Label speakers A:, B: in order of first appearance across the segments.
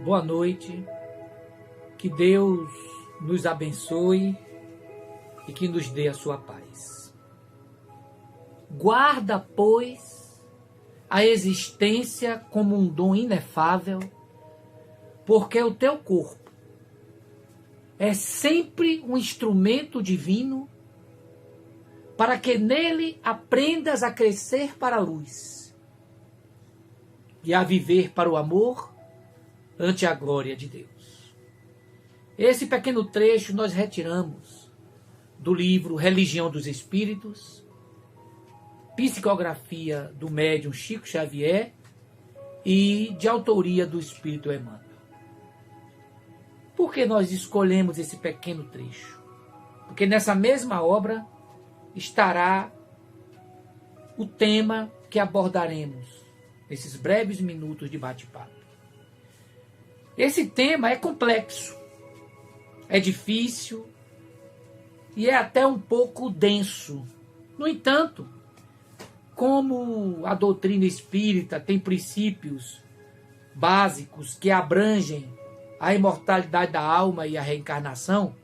A: boa noite, que Deus nos abençoe e que nos dê a sua paz. Guarda, pois, a existência como um dom inefável, porque o teu corpo é sempre um instrumento divino para que nele aprendas a crescer para a luz e a viver para o amor ante a glória de Deus. Esse pequeno trecho nós retiramos do livro Religião dos Espíritos, psicografia do médium Chico Xavier e de autoria do Espírito Emmanuel. Por que nós escolhemos esse pequeno trecho? Porque nessa mesma obra estará o tema que abordaremos nesses breves minutos de bate-papo. Esse tema é complexo, é difícil e é até um pouco denso. No entanto, como a doutrina espírita tem princípios básicos que abrangem a imortalidade da alma e a reencarnação,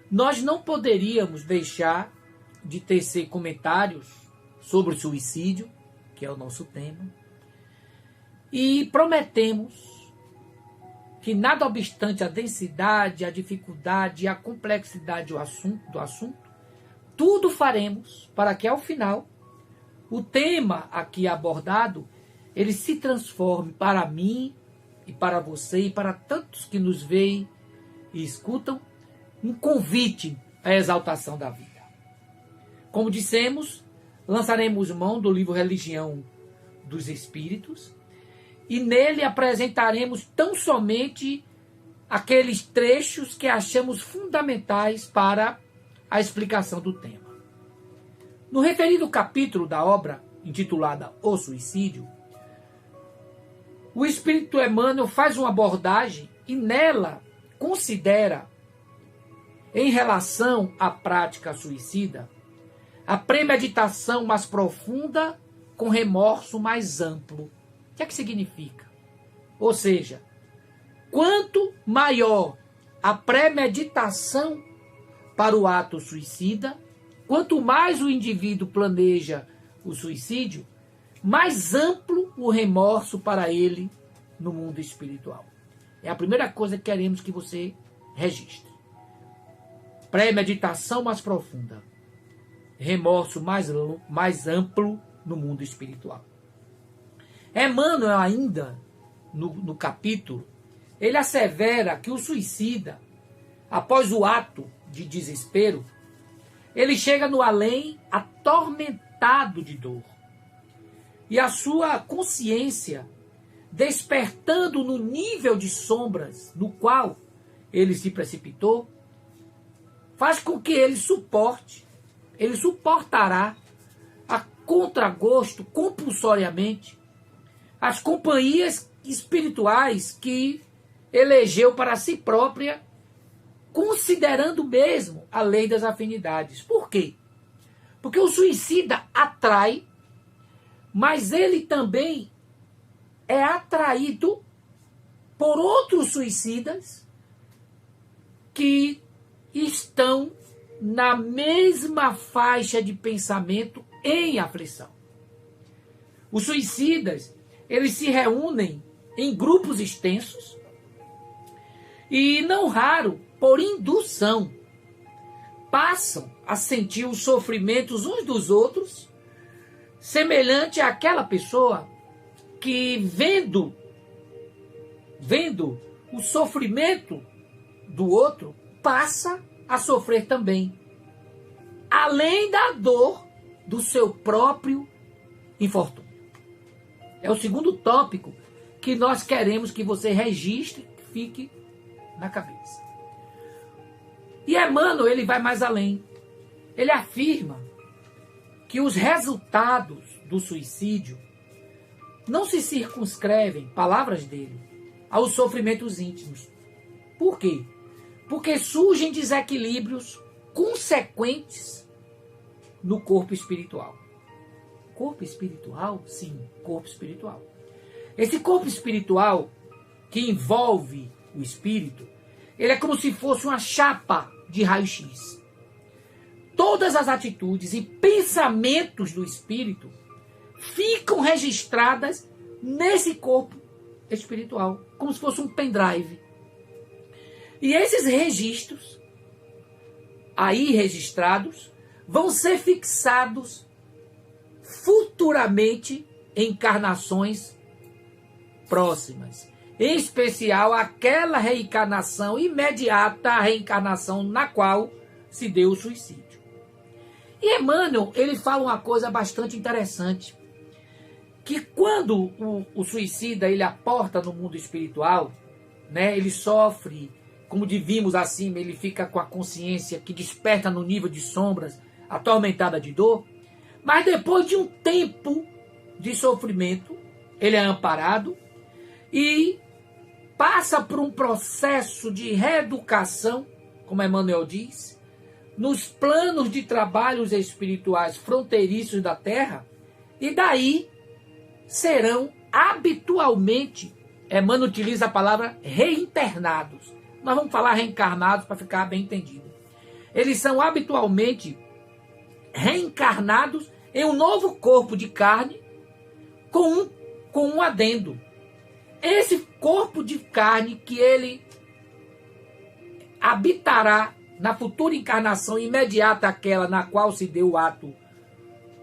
A: nós não poderíamos deixar de tecer comentários sobre o suicídio, que é o nosso tema, e prometemos que, nada obstante a densidade, a dificuldade e a complexidade do assunto, tudo faremos para que, ao final, o tema aqui abordado, ele se transforme para mim e para você e para tantos que nos veem e escutam, um convite à exaltação da vida. Como dissemos, lançaremos mão do livro Religião dos Espíritos e nele apresentaremos tão somente aqueles trechos que achamos fundamentais para a explicação do tema. No referido capítulo da obra, intitulada O Suicídio, o Espírito Emmanuel faz uma abordagem e nela considera, em relação à prática suicida, a premeditação mais profunda com remorso mais amplo. O que é que significa? Ou seja, quanto maior a premeditação para o ato suicida, quanto mais o indivíduo planeja o suicídio, mais amplo o remorso para ele no mundo espiritual. É a primeira coisa que queremos que você registre. Premeditação mais profunda, remorso mais amplo no mundo espiritual. Emmanuel, ainda no capítulo, ele assevera que o suicida, após o ato de desespero, ele chega no além atormentado de dor. E a sua consciência, despertando no nível de sombras no qual ele se precipitou, faz com que ele suportará a contragosto, compulsoriamente, as companhias espirituais que elegeu para si própria, considerando mesmo a lei das afinidades. Por quê? Porque o suicida atrai, mas ele também é atraído por outros suicidas que estão na mesma faixa de pensamento em aflição. Os suicidas, eles se reúnem em grupos extensos e, não raro, por indução, passam a sentir os sofrimentos uns dos outros, semelhante àquela pessoa que, vendo o sofrimento do outro, passa a sofrer também, além da dor do seu próprio infortúnio. É o segundo tópico que nós queremos que você registre, que fique na cabeça. E Emmanuel, ele vai mais além. Ele afirma que os resultados do suicídio não se circunscrevem, palavras dele, aos sofrimentos íntimos. Por quê? Porque surgem desequilíbrios consequentes no corpo espiritual. Corpo espiritual? Sim, corpo espiritual. Esse corpo espiritual, que envolve o espírito, ele é como se fosse uma chapa de raio-x. Todas as atitudes e pensamentos do espírito ficam registradas nesse corpo espiritual, como se fosse um pendrive. E esses registros, aí registrados, vão ser fixados futuramente em encarnações próximas. Em especial, aquela reencarnação imediata à reencarnação na qual se deu o suicídio. E Emmanuel, ele fala uma coisa bastante interessante, que quando o suicida ele aporta no mundo espiritual, né, ele sofre, como vimos acima, ele fica com a consciência que desperta no nível de sombras, atormentada de dor, mas depois de um tempo de sofrimento, ele é amparado e passa por um processo de reeducação, como Emmanuel diz, nos planos de trabalhos espirituais fronteiriços da Terra, e daí serão habitualmente, Emmanuel utiliza a palavra reinternados. Nós vamos falar reencarnados para ficar bem entendido. Eles são habitualmente reencarnados em um novo corpo de carne com um adendo. Esse corpo de carne que ele habitará na futura encarnação imediata àquela na qual se deu o ato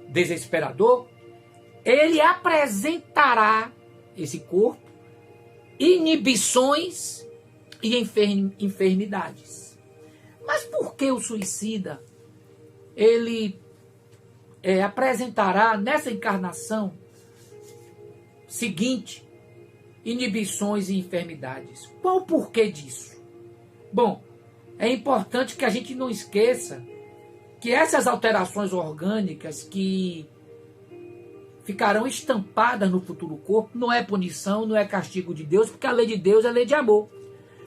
A: desesperador, ele apresentará esse corpo inibições e enfermidades. Mas por que o suicida ele apresentará nessa encarnação seguinte inibições e enfermidades? Qual o porquê disso? Bom, é importante que a gente não esqueça que essas alterações orgânicas que ficarão estampadas no futuro corpo não é punição, não é castigo de Deus, porque a lei de Deus é lei de amor.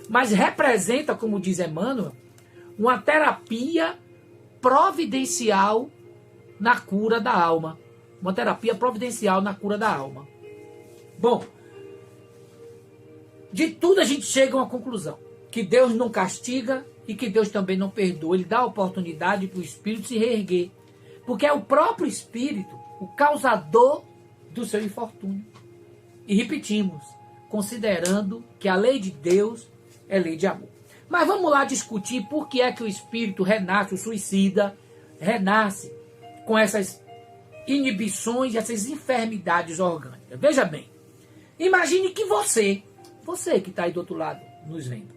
A: Mas representa, como diz Emmanuel, uma terapia providencial na cura da alma. Uma terapia providencial na cura da alma. Bom, de tudo a gente chega a uma conclusão. Que Deus não castiga e que Deus também não perdoa. Ele dá a oportunidade para o espírito se reerguer. Porque é o próprio espírito o causador do seu infortúnio. E repetimos, considerando que a lei de Deus é lei de amor. Mas vamos lá discutir por que é que o espírito renasce, o suicida, renasce com essas inibições, essas enfermidades orgânicas. Veja bem, imagine que você que está aí do outro lado nos vendo,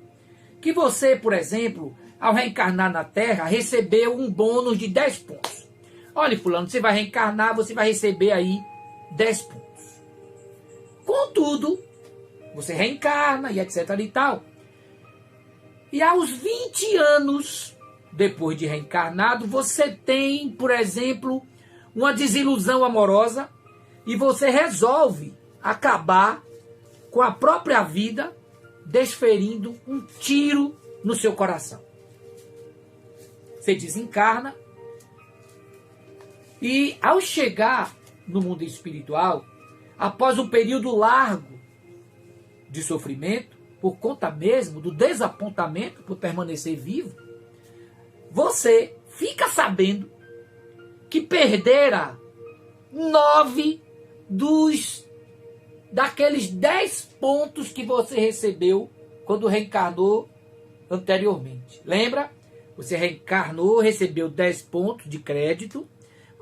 A: que você, por exemplo, ao reencarnar na Terra, recebeu um bônus de 10 pontos. Olha, fulano, você vai reencarnar, você vai receber aí 10 pontos. Contudo, você reencarna e etc e tal. E aos 20 anos, depois de reencarnado, você tem, por exemplo, uma desilusão amorosa e você resolve acabar com a própria vida, desferindo um tiro no seu coração. Você desencarna e, ao chegar no mundo espiritual, após um período largo de sofrimento, por conta mesmo do desapontamento por permanecer vivo, você fica sabendo que perdera 9 daqueles 10 pontos que você recebeu quando reencarnou anteriormente. Lembra? Você reencarnou, recebeu 10 pontos de crédito,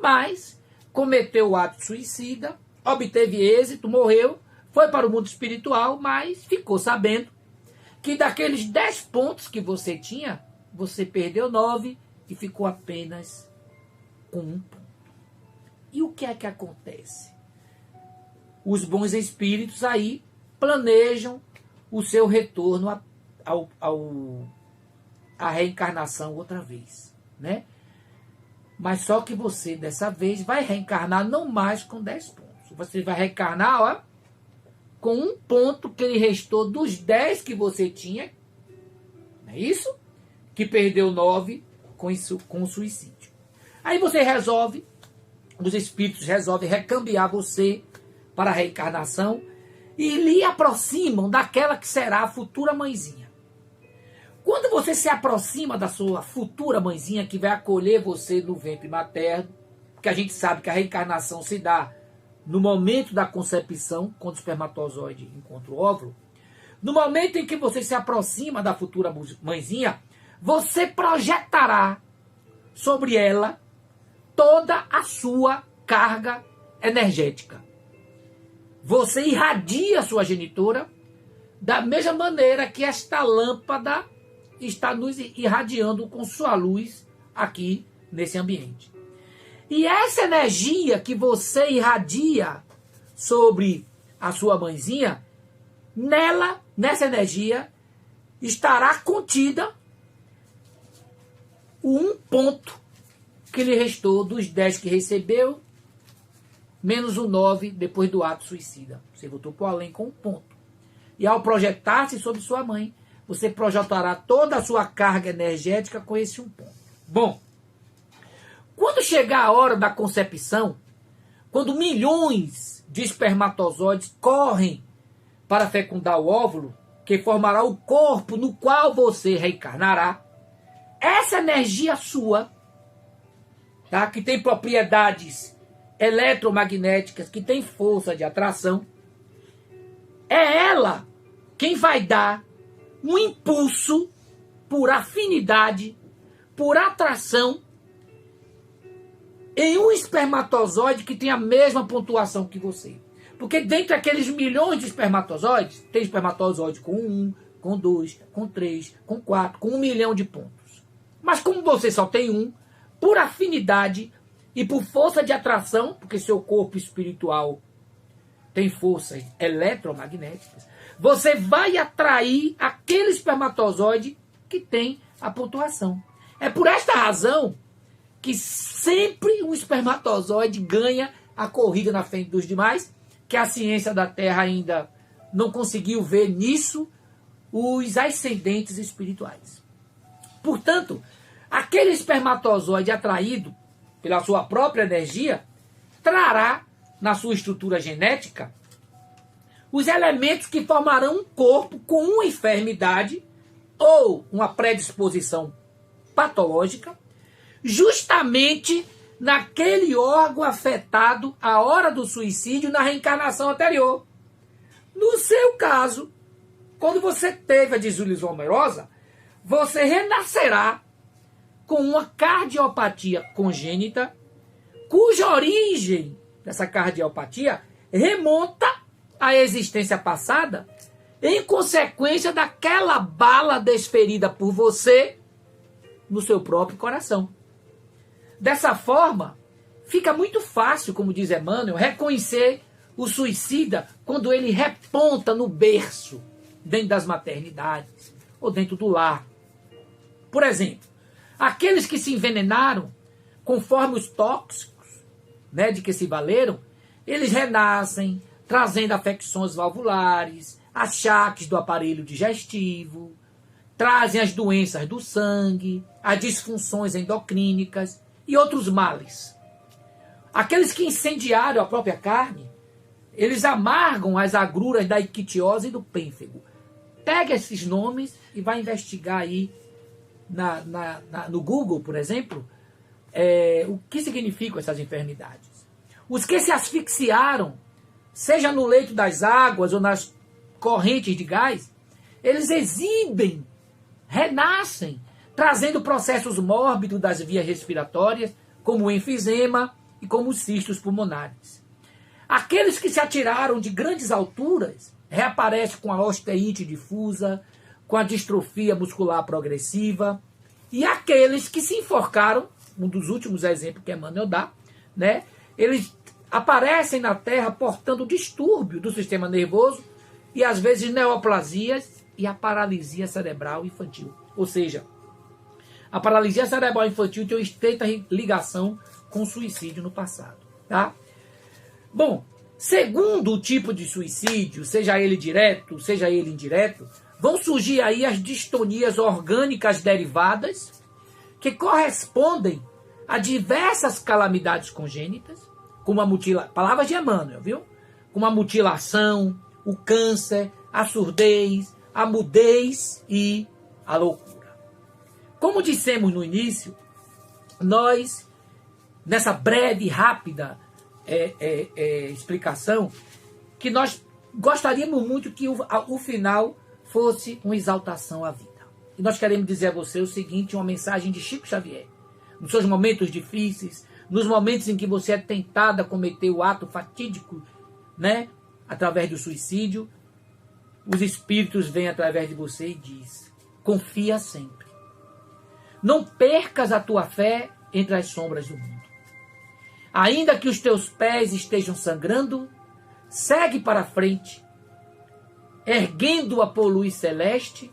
A: mas cometeu o ato suicida, obteve êxito, morreu, foi para o mundo espiritual, mas ficou sabendo que daqueles 10 pontos que você tinha, você perdeu 9 e ficou apenas com 1 ponto. E o que é que acontece? Os bons espíritos aí planejam o seu retorno à reencarnação outra vez, né? Mas só que você, dessa vez, vai reencarnar não mais com 10 pontos. Você vai reencarnar, ó, com 1 ponto que ele restou dos 10 que você tinha, não é isso? Que perdeu 9 com o suicídio. Aí você os espíritos resolvem recambiar você para a reencarnação e lhe aproximam daquela que será a futura mãezinha. Quando você se aproxima da sua futura mãezinha, que vai acolher você no ventre materno, porque a gente sabe que a reencarnação se dá no momento da concepção, quando o espermatozoide encontra o óvulo, no momento em que você se aproxima da futura mãezinha, você projetará sobre ela toda a sua carga energética. Você irradia a sua genitora da mesma maneira que esta lâmpada está nos irradiando com sua luz aqui nesse ambiente. E essa energia que você irradia sobre a sua mãezinha, nessa energia, estará contida o 1 ponto que lhe restou dos 10 que recebeu, menos o 9 depois do ato suicida. Você voltou para o além com 1 ponto. E ao projetar-se sobre sua mãe, você projetará toda a sua carga energética com esse 1 ponto. Bom, quando chegar a hora da concepção, quando milhões de espermatozoides correm para fecundar o óvulo, que formará o corpo no qual você reencarnará, essa energia sua, tá, que tem propriedades eletromagnéticas, que tem força de atração, é ela quem vai dar um impulso por afinidade, por atração, em um espermatozoide que tem a mesma pontuação que você. Porque dentre aqueles milhões de espermatozoides, tem espermatozoide com 1, com 2, com 3, com 4, com 1 milhão de pontos. Mas como você só tem 1, por afinidade e por força de atração, porque seu corpo espiritual tem forças eletromagnéticas, você vai atrair aquele espermatozoide que tem a pontuação. É por esta razão que sempre um espermatozoide ganha a corrida na frente dos demais, que a ciência da Terra ainda não conseguiu ver nisso os ascendentes espirituais. Portanto, aquele espermatozoide atraído pela sua própria energia trará na sua estrutura genética os elementos que formarão um corpo com uma enfermidade ou uma predisposição patológica, justamente naquele órgão afetado à hora do suicídio na reencarnação anterior. No seu caso, quando você teve a desilusão amorosa, você renascerá com uma cardiopatia congênita, cuja origem dessa cardiopatia remonta à existência passada, em consequência daquela bala desferida por você no seu próprio coração. Dessa forma, fica muito fácil, como diz Emmanuel, reconhecer o suicida quando ele reponta no berço, dentro das maternidades ou dentro do lar. Por exemplo, aqueles que se envenenaram conforme os tóxicos, né, de que se valeram, eles renascem trazendo afecções valvulares, achaques do aparelho digestivo, trazem as doenças do sangue, as disfunções endocrínicas e outros males. Aqueles que incendiaram a própria carne, eles amargam as agruras da ictiose e do pênfego. Pega esses nomes e vai investigar aí no Google, por exemplo, o que significam essas enfermidades. Os que se asfixiaram, seja no leito das águas ou nas correntes de gás, eles exibem, renascem, trazendo processos mórbidos das vias respiratórias, como o enfisema e como os cistos pulmonares. Aqueles que se atiraram de grandes alturas reaparecem com a osteite difusa, com a distrofia muscular progressiva, e aqueles que se enforcaram, um dos últimos exemplos que Emmanuel dá, né, eles aparecem na Terra portando distúrbio do sistema nervoso e às vezes neoplasias e a paralisia cerebral infantil. Ou seja, a paralisia cerebral infantil tem uma estreita ligação com o suicídio no passado. Tá? Bom, segundo o tipo de suicídio, seja ele direto, seja ele indireto, vão surgir aí as distonias orgânicas derivadas que correspondem a diversas calamidades congênitas, como a mutilação, palavras de Emmanuel, viu? Como a mutilação, o câncer, a surdez, a mudez e a loucura. Como dissemos no início, nós, nessa breve e rápida explicação, que nós gostaríamos muito que o final fosse uma exaltação à vida. E nós queremos dizer a você o seguinte, uma mensagem de Chico Xavier. Nos seus momentos difíceis, nos momentos em que você é tentado a cometer o ato fatídico, né, através do suicídio, os espíritos vêm através de você e diz: confia sempre. Não percas a tua fé entre as sombras do mundo. Ainda que os teus pés estejam sangrando, segue para frente, erguendo-a por luz celeste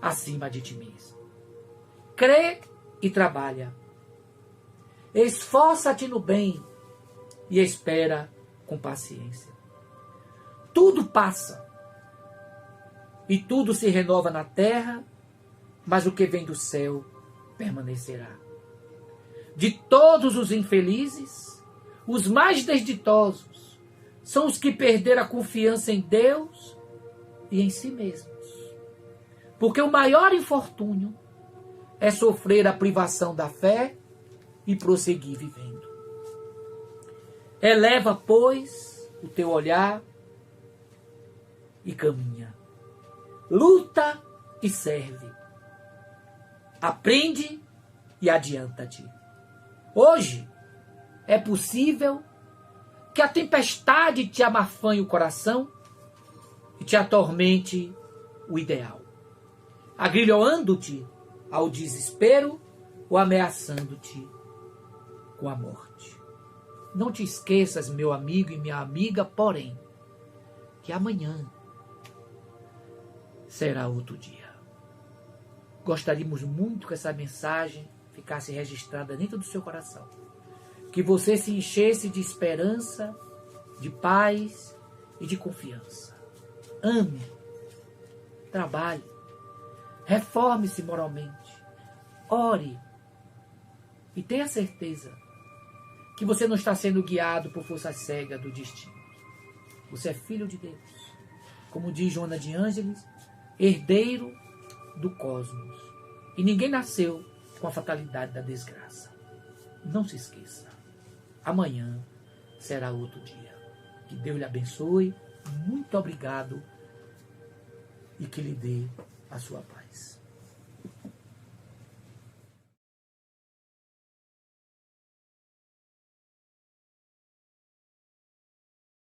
A: acima de ti mesmo. Crê e trabalha. Esforça-te no bem e espera com paciência. Tudo passa e tudo se renova na terra, mas o que vem do céu permanecerá. De todos os infelizes, os mais desditosos são os que perderam a confiança em Deus e em si mesmos. Porque o maior infortúnio é sofrer a privação da fé e prosseguir vivendo. Eleva, pois, o teu olhar e caminha. Luta e serve. Aprende e adianta-te. Hoje é possível que a tempestade te amafanhe o coração e te atormente o ideal, agrilhoando-te ao desespero ou ameaçando-te com a morte. Não te esqueças, meu amigo e minha amiga, porém, que amanhã será outro dia. Gostaríamos muito que essa mensagem ficasse registrada dentro do seu coração. Que você se enchesse de esperança, de paz e de confiança. Ame, trabalhe, reforme-se moralmente, ore e tenha certeza que você não está sendo guiado por força cega do destino. Você é filho de Deus. Como diz Joana de Ângeles, herdeiro do cosmos. E ninguém nasceu com a fatalidade da desgraça. Não se esqueça. Amanhã será outro dia. Que Deus lhe abençoe. Muito obrigado. E que lhe dê a sua paz.